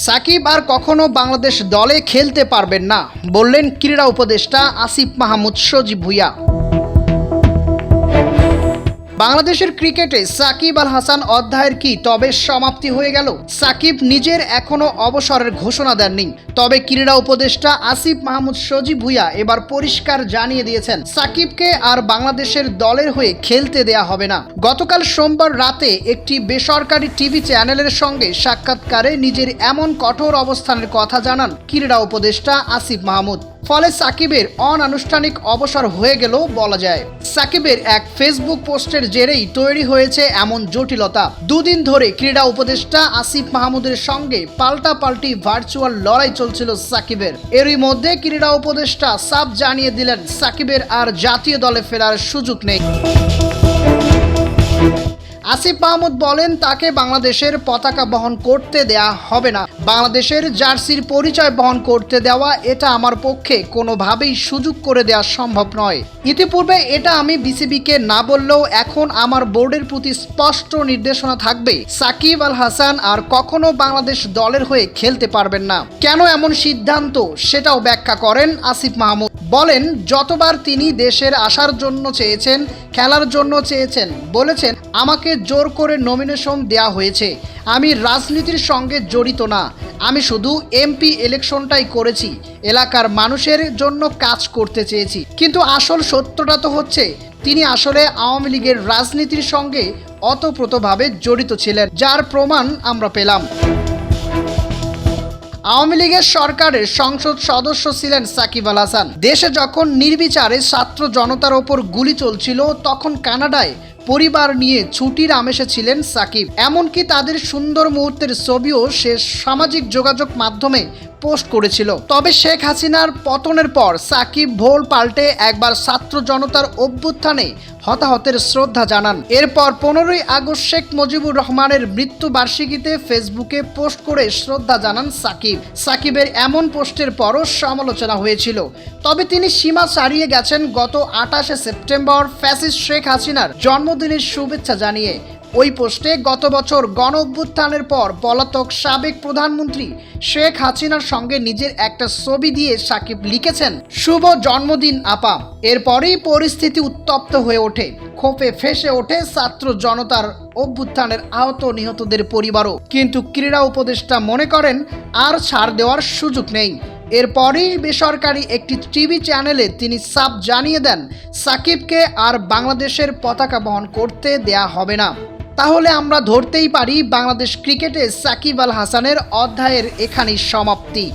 সাকিব আর কখনো বাংলাদেশ দলে খেলতে পারবেন না বললেন ক্রীড়া উপদেষ্টা আসিফ মাহমুদ সজীব ভুঁইয়া। বাংলাদেশের ক্রিকেটে সাকিব আল হাসান অধ্যায়ের কি তবে সমাপ্তি হয়ে গেল? সাকিব নিজের এখনো অবসরের ঘোষণা দেননি, তবে ক্রীড়া উপদেষ্টা আসিফ মাহমুদ সজীব ভুঁইয়া এবার পরিষ্কার জানিয়ে দিয়েছেন সাকিবকে আর বাংলাদেশের দলের হয়ে খেলতে দেয়া হবে না। গতকাল সোমবার রাতে একটি বেসরকারি টিভি চ্যানেলের সঙ্গে সাক্ষাৎকারে নিজের এমন কঠোর অবস্থানের কথা জানান ক্রীড়া উপদেষ্টা আসিফ মাহমুদ। ফলে সাকিবের অনানুষ্ঠানিক অবসর হয়ে গেল বলা যায়। সাকিবের এক ফেসবুক পোস্টের জেরেই তৈরি হয়েছে এমন জটিলতা। দুদিন ধরে ক্রীড়া উপদেষ্টা আসিফ মাহমুদের সঙ্গে পাল্টাপাল্টি ভার্চুয়াল লড়াই চলছিল সাকিবের। এরই মধ্যে ক্রীড়া উপদেষ্টা সাফ জানিয়ে দিলেন সাকিবের আর জাতীয় দলে ফেরার সুযোগ নেই। আসিফ মাহমুদ বলেন তাকে বাংলাদেশের পতাকা বহন করতে দেয়া হবে না। বাংলাদেশের জার্সির পরিচয় বহন করতে দেওয়া এটা আমার পক্ষে কোনোভাবেই সুযোগ করে দেওয়া সম্ভব নয়। ইতিপূর্বে এটা আমি বিসিবিকে না বললেও এখন আমার বোর্ডের প্রতি স্পষ্ট নির্দেশনা থাকবে, সাকিব আল হাসান আর কখনো বাংলাদেশ দলের হয়ে খেলতে পারবেন না। কেন এমন সিদ্ধান্ত সেটাও ব্যাখ্যা করেন আসিফ মাহমুদ। বলেন যতবার তিনি দেশের আসার জন্য চেয়েছেন, খেলার জন্য চেয়েছেন, বলেছেন আমাকে জোর করে নমিনেশন দেয়া হয়েছে। আমি রাজনীতির সঙ্গে জড়িত না, আমি শুধু এমপি ইলেকশনটাই করেছি, এলাকার মানুষের জন্য কাজ করতে চেয়েছি। কিন্তু আসল সত্যটা তো হচ্ছে তিনি আসলে আওয়ামী লীগের রাজনীতির সঙ্গে ওতপ্রোতভাবে জড়িত ছিলেন, যার প্রমাণ আমরা পেলাম। আওয়ামী লীগের সরকারের সংসদ সদস্য ছিলেন সাকিব আল হাসান। দেশে যখন নির্বিচারে ছাত্র জনতার ওপর গুলি চলছিল তখন কানাডায় পরিবার নিয়ে ছুটির আমেজে ছিলেন সাকিব। এমনকি তাদের সুন্দর মুহূর্তের ছবিও সে সামাজিক যোগাযোগ মাধ্যমে পোস্ট করেছিল। তবে শেখ হাসিনার পতনের পর সাকিব ভোল পাল্টে একবার ছাত্র জনতার অভ্যুত্থানে হতাহতের শ্রদ্ধা জানান। এরপর 15ই আগস্ট শেখ মুজিবুর রহমানের মৃত্যুবার্ষিকীতে ফেসবুকে পোস্ট করে শ্রদ্ধা জানান সাকিব। সাকিবের এমন পোস্টের পরও সমালোচনা হয়েছিল, তবে তিনি সীমা ছাড়িয়ে গেছেন গত 28শে সেপ্টেম্বর ফ্যাসিস্ট শেখ হাসিনার জন্মদিনের শুভেচ্ছা জানিয়ে। ওই পোস্টে গত বছর গণ অভ্যুত্থানের পর পলাতক সাবেক প্রধানমন্ত্রী শেখ হাসিনার সঙ্গে নিজের একটা ছবি দিয়ে সাকিব লিখেছেন, শুভ জন্মদিন আপা। এরপরেই পরিস্থিতি উত্তপ্ত হয়ে ওঠে, ক্ষোভে ফেসে ওঠে ছাত্র জনতার অভ্যুত্থানের আহত নিহতদের পরিবারও। কিন্তু ক্রীড়া উপদেষ্টা মনে করেন আর ছাড় দেওয়ার সুযোগ নেই। এরপরই বেসরকারি একটি টিভি চ্যানেলে তিনি সাফ জানিয়ে দেন সাকিবকে আর বাংলাদেশের পতাকা বহন করতে দেয়া হবে না। তাহলে আমরা ধরতেই পারি বাংলাদেশ ক্রিকেটে সাকিব আল হাসানের অধ্যায়ের এখানেই সমাপ্তি।